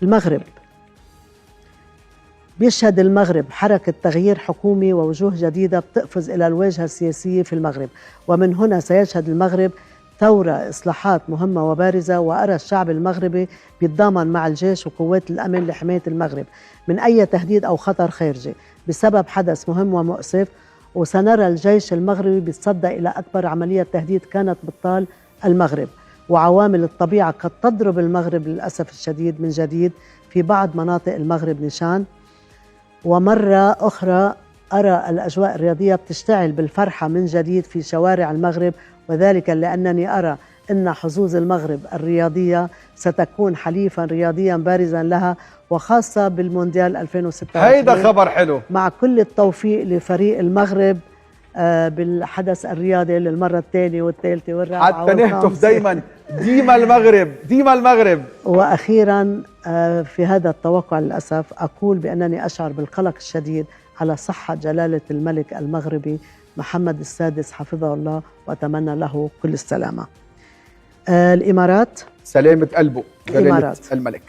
المغرب. بيشهد المغرب حركة تغيير حكومي ووجوه جديدة بتقفز إلى الواجهة السياسية في المغرب، ومن هنا سيشهد المغرب ثورة إصلاحات مهمة وبارزة، وأرى الشعب المغربي بيتضامن مع الجيش وقوات الأمن لحماية المغرب من أي تهديد أو خطر خارجي بسبب حدث مهم ومؤسف. وسنرى الجيش المغربي بيتصدى إلى أكبر عملية تهديد كانت بتطال المغرب، وعوامل الطبيعة قد تضرب المغرب للأسف الشديد من جديد في بعض مناطق المغرب نشان. ومرة أخرى أرى الأجواء الرياضية بتشتعل بالفرحة من جديد في شوارع المغرب، وذلك لأنني أرى أن حظوظ المغرب الرياضية ستكون حليفا رياضيا بارزا لها، وخاصة بالمونديال 2026. هيدا خبر حلو. مع كل التوفيق لفريق المغرب بالحدث الرياضي للمرة الثانية والثالثة والرابعة حتى نهتف دايما ديما المغرب ديما المغرب. وأخيرا في هذا التوقع للأسف أقول بأنني أشعر بالقلق الشديد على صحة جلالة الملك المغربي محمد السادس حفظه الله، وأتمنى له كل السلامة. الإمارات، سلامة قلبه جلالة الملك.